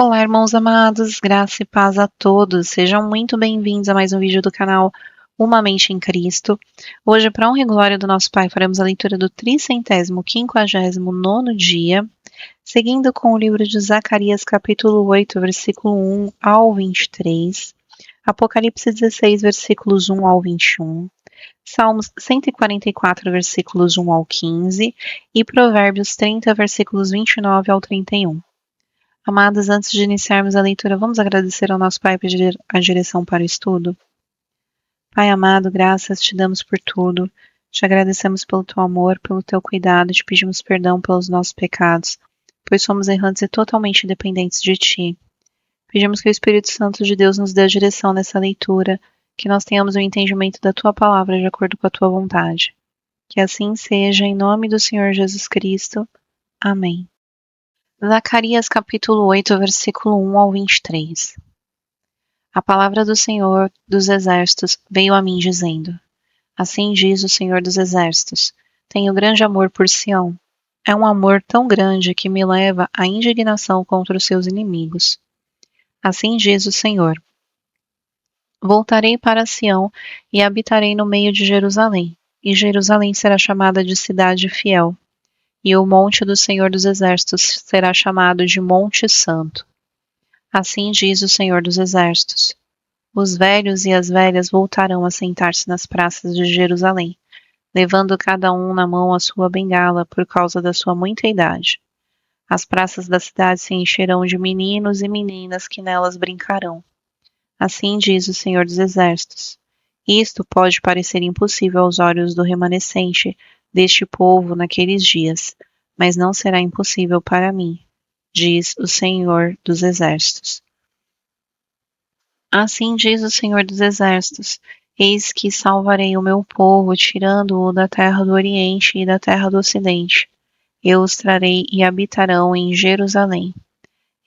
Olá, irmãos amados, graça e paz a todos. Sejam muito bem-vindos a mais um vídeo do canal Uma Mente em Cristo. Hoje, para honra e glória do nosso Pai, faremos a leitura do 359º dia, seguindo com o livro de Zacarias, capítulo 8, versículo 1 ao 23, Apocalipse 16, versículos 1 ao 21, Salmos 144, versículos 1 ao 15 e Provérbios 30, versículos 29 ao 31. Amados, antes de iniciarmos a leitura, vamos agradecer ao nosso Pai e pedir a direção para o estudo. Pai amado, graças te damos por tudo. Te agradecemos pelo teu amor, pelo teu cuidado, te pedimos perdão pelos nossos pecados, pois somos errantes e totalmente dependentes de ti. Pedimos que o Espírito Santo de Deus nos dê a direção nessa leitura, que nós tenhamos o entendimento da tua palavra de acordo com a tua vontade. Que assim seja, em nome do Senhor Jesus Cristo. Amém. Zacarias capítulo 8, versículo 1 ao 23. A palavra do Senhor dos Exércitos veio a mim dizendo: Assim diz o Senhor dos Exércitos: Tenho grande amor por Sião. É um amor tão grande que me leva à indignação contra os seus inimigos. Assim diz o Senhor: Voltarei para Sião e habitarei no meio de Jerusalém, e Jerusalém será chamada de cidade fiel. E o monte do Senhor dos Exércitos será chamado de Monte Santo. Assim diz o Senhor dos Exércitos: Os velhos e as velhas voltarão a sentar-se nas praças de Jerusalém, levando cada um na mão a sua bengala por causa da sua muita idade. As praças da cidade se encherão de meninos e meninas que nelas brincarão. Assim diz o Senhor dos Exércitos: Isto pode parecer impossível aos olhos do remanescente deste povo naqueles dias, mas não será impossível para mim, diz o Senhor dos Exércitos. Assim diz o Senhor dos Exércitos: Eis que salvarei o meu povo, tirando-o da terra do Oriente e da terra do Ocidente. Eu os trarei e habitarão em Jerusalém.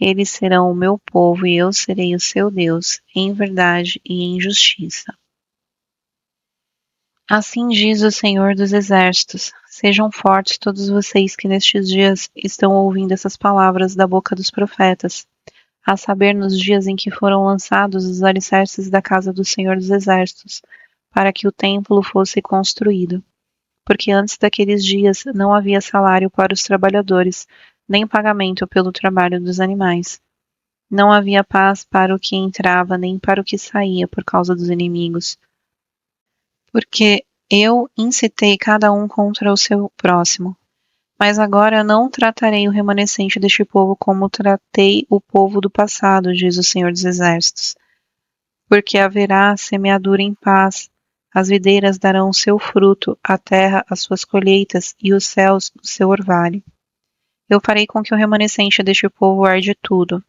Eles serão o meu povo e eu serei o seu Deus, em verdade e em justiça. Assim diz o Senhor dos Exércitos: Sejam fortes todos vocês que nestes dias estão ouvindo essas palavras da boca dos profetas, a saber, nos dias em que foram lançados os alicerces da casa do Senhor dos Exércitos, para que o templo fosse construído. Porque antes daqueles dias não havia salário para os trabalhadores, nem pagamento pelo trabalho dos animais. Não havia paz para o que entrava, nem para o que saía por causa dos inimigos. Porque eu incitei cada um contra o seu próximo. Mas agora não tratarei o remanescente deste povo como tratei o povo do passado, diz o Senhor dos Exércitos. Porque haverá semeadura em paz, as videiras darão o seu fruto, a terra as suas colheitas e os céus o seu orvalho. Eu farei com que o remanescente deste povo arde tudo,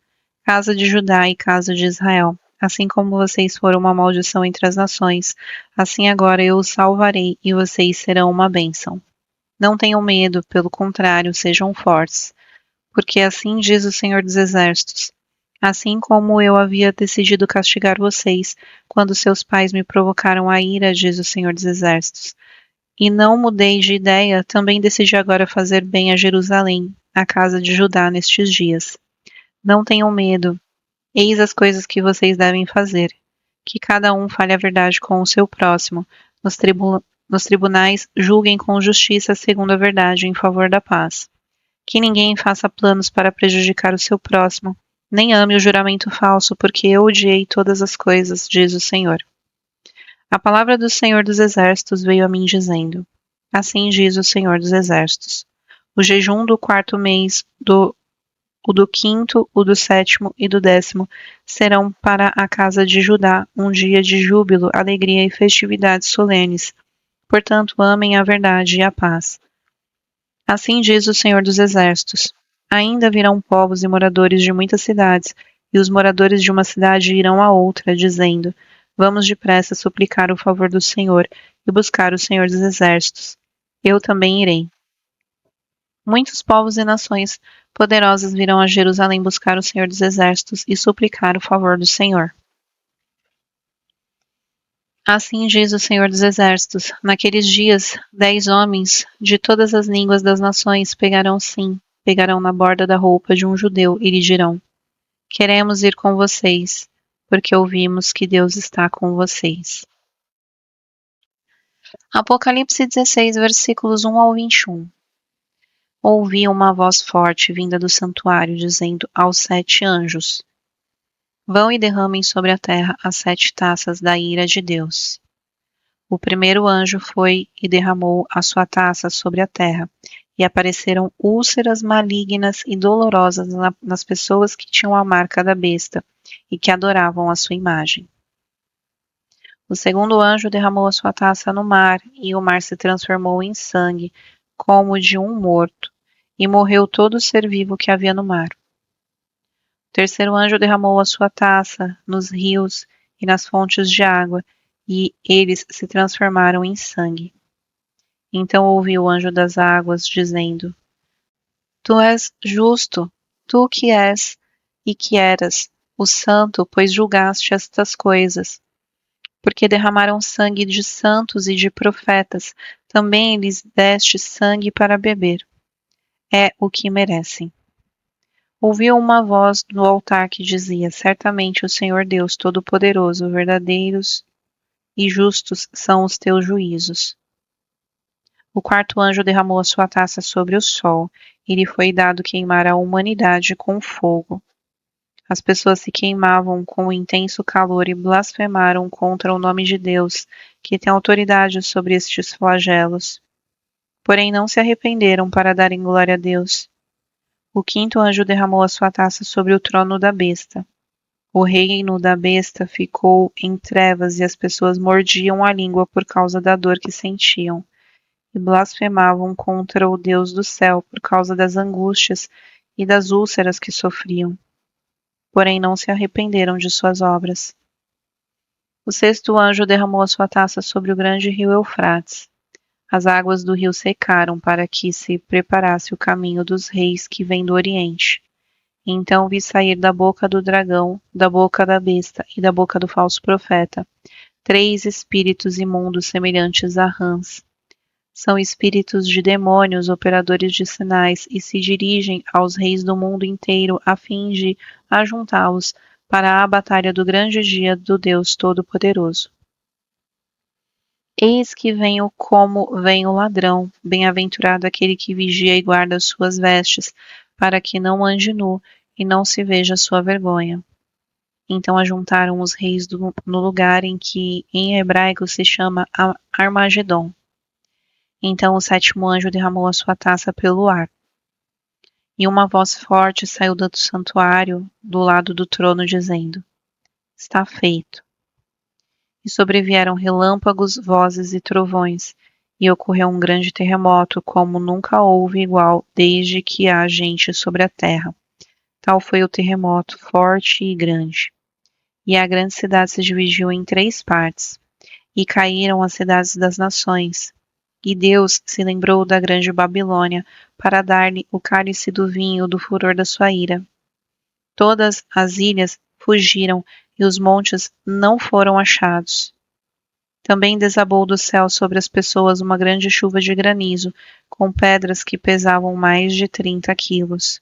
casa de Judá e casa de Israel. Assim como vocês foram uma maldição entre as nações, assim agora eu os salvarei e vocês serão uma bênção. Não tenham medo, pelo contrário, sejam fortes, porque assim diz o Senhor dos Exércitos: Assim como eu havia decidido castigar vocês, quando seus pais me provocaram a ira, diz o Senhor dos Exércitos, e não mudei de ideia, também decidi agora fazer bem a Jerusalém, a casa de Judá, nestes dias. Não tenham medo. Eis as coisas que vocês devem fazer: que cada um fale a verdade com o seu próximo, nos tribunais julguem com justiça segundo a verdade em favor da paz. Que ninguém faça planos para prejudicar o seu próximo, nem ame o juramento falso, porque eu odiei todas as coisas, diz o Senhor. A palavra do Senhor dos Exércitos veio a mim dizendo: Assim diz o Senhor dos Exércitos: O jejum do quarto mês, o do quinto, o do sétimo e do 10º serão para a casa de Judá um dia de júbilo, alegria e festividades solenes. Portanto, amem a verdade e a paz. Assim diz o Senhor dos Exércitos: Ainda virão povos e moradores de muitas cidades, e os moradores de uma cidade irão a outra, dizendo: Vamos depressa suplicar o favor do Senhor e buscar o Senhor dos Exércitos. Eu também irei. Muitos povos e nações poderosas virão a Jerusalém buscar o Senhor dos Exércitos e suplicar o favor do Senhor. Assim diz o Senhor dos Exércitos: Naqueles dias, 10 homens de todas as línguas das nações pegarão na borda da roupa de um judeu e lhe dirão: Queremos ir com vocês, porque ouvimos que Deus está com vocês. Apocalipse 16, versículos 1 ao 21. Ouvi uma voz forte vinda do santuário, dizendo aos 7 anjos: Vão e derramem sobre a terra as 7 taças da ira de Deus. O primeiro anjo foi e derramou a sua taça sobre a terra, e apareceram úlceras malignas e dolorosas nas pessoas que tinham a marca da besta e que adoravam a sua imagem. O segundo anjo derramou a sua taça no mar, e o mar se transformou em sangue, como o de um morto, e morreu todo o ser vivo que havia no mar. O terceiro anjo derramou a sua taça nos rios e nas fontes de água, e eles se transformaram em sangue. Então ouvi o anjo das águas dizendo: Tu és justo, tu que és e que eras o santo, pois julgaste estas coisas. Porque derramaram sangue de santos e de profetas, também lhes deste sangue para beber. É o que merecem. Ouvi uma voz no altar que dizia: Certamente o Senhor Deus Todo-Poderoso, verdadeiros e justos são os teus juízos. O quarto anjo derramou a sua taça sobre o sol, e lhe foi dado queimar a humanidade com fogo. As pessoas se queimavam com o intenso calor e blasfemaram contra o nome de Deus, que tem autoridade sobre estes flagelos. Porém não se arrependeram para darem glória a Deus. O quinto anjo derramou a sua taça sobre o trono da besta. O reino da besta ficou em trevas e as pessoas mordiam a língua por causa da dor que sentiam, e blasfemavam contra o Deus do céu por causa das angústias e das úlceras que sofriam. Porém não se arrependeram de suas obras. O sexto anjo derramou a sua taça sobre o grande rio Eufrates. As águas do rio secaram para que se preparasse o caminho dos reis que vêm do Oriente. Então vi sair da boca do dragão, da boca da besta e da boca do falso profeta 3 espíritos imundos semelhantes a rãs. São espíritos de demônios, operadores de sinais, e se dirigem aos reis do mundo inteiro a fim de ajuntá-los para a batalha do grande dia do Deus Todo-Poderoso. Eis que venho como vem o ladrão, bem-aventurado aquele que vigia e guarda suas vestes, para que não ande nu e não se veja sua vergonha. Então ajuntaram os reis no lugar em que em hebraico se chama Armagedon. Então o sétimo anjo derramou a sua taça pelo ar. E uma voz forte saiu do santuário do lado do trono, dizendo: Está feito. E sobrevieram relâmpagos, vozes e trovões, e ocorreu um grande terremoto, como nunca houve igual desde que há gente sobre a terra. Tal foi o terremoto, forte e grande. E a grande cidade se dividiu em 3 partes, e caíram as cidades das nações. E Deus se lembrou da grande Babilônia para dar-lhe o cálice do vinho do furor da sua ira. Todas as ilhas fugiram e os montes não foram achados. Também desabou do céu sobre as pessoas uma grande chuva de granizo, com pedras que pesavam mais de 30 quilos.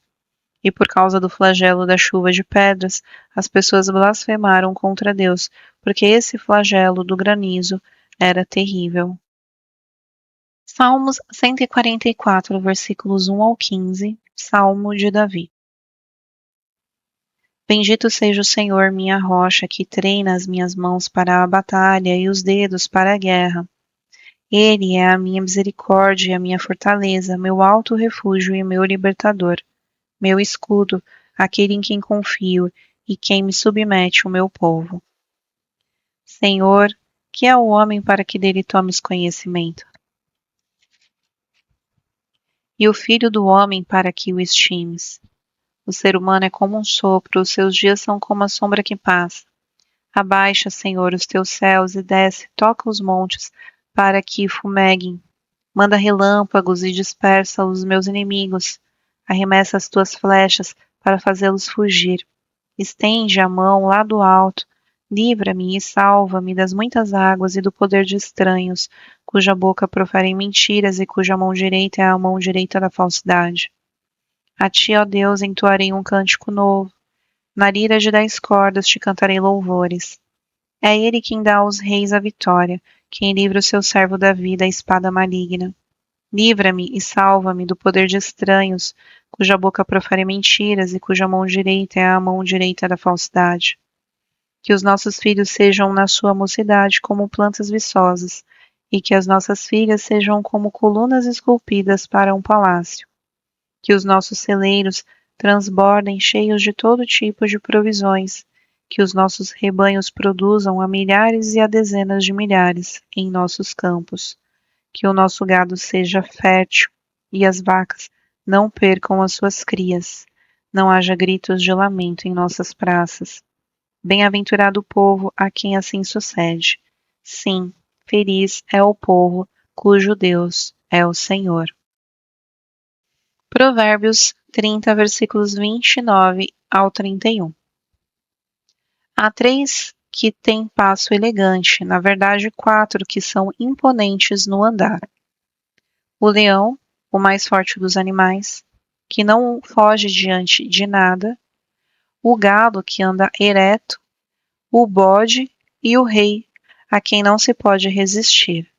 E por causa do flagelo da chuva de pedras, as pessoas blasfemaram contra Deus, porque esse flagelo do granizo era terrível. Salmos 144, versículos 1 ao 15, Salmo de Davi. Bendito seja o Senhor, minha rocha, que treina as minhas mãos para a batalha e os dedos para a guerra. Ele é a minha misericórdia e a minha fortaleza, meu alto refúgio e meu libertador, meu escudo, aquele em quem confio e quem me submete o meu povo. Senhor, que é o homem para que dele tomes conhecimento? E o filho do homem para que o estimes? O ser humano é como um sopro, os seus dias são como a sombra que passa. Abaixa, Senhor, os teus céus e desce, toca os montes, para que fumeguem. Manda relâmpagos e dispersa os meus inimigos. Arremessa as tuas flechas para fazê-los fugir. Estende a mão lá do alto. Livra-me e salva-me das muitas águas e do poder de estranhos, cuja boca proferem mentiras e cuja mão direita é a mão direita da falsidade. A ti, ó Deus, entoarei um cântico novo. Na lira de 10 cordas te cantarei louvores. É ele quem dá aos reis a vitória, quem livra o seu servo Davi da espada maligna. Livra-me e salva-me do poder de estranhos, cuja boca profere mentiras e cuja mão direita é a mão direita da falsidade. Que os nossos filhos sejam na sua mocidade como plantas viçosas, e que as nossas filhas sejam como colunas esculpidas para um palácio. Que os nossos celeiros transbordem cheios de todo tipo de provisões, que os nossos rebanhos produzam a milhares e a dezenas de milhares em nossos campos, que o nosso gado seja fértil e as vacas não percam as suas crias, não haja gritos de lamento em nossas praças. Bem-aventurado o povo a quem assim sucede. Sim, feliz é o povo cujo Deus é o Senhor. Provérbios 30, versículos 29 ao 31. Há 3 que têm passo elegante, na verdade 4 que são imponentes no andar. O leão, o mais forte dos animais, que não foge diante de nada, o galo que anda ereto, o bode e o rei, a quem não se pode resistir.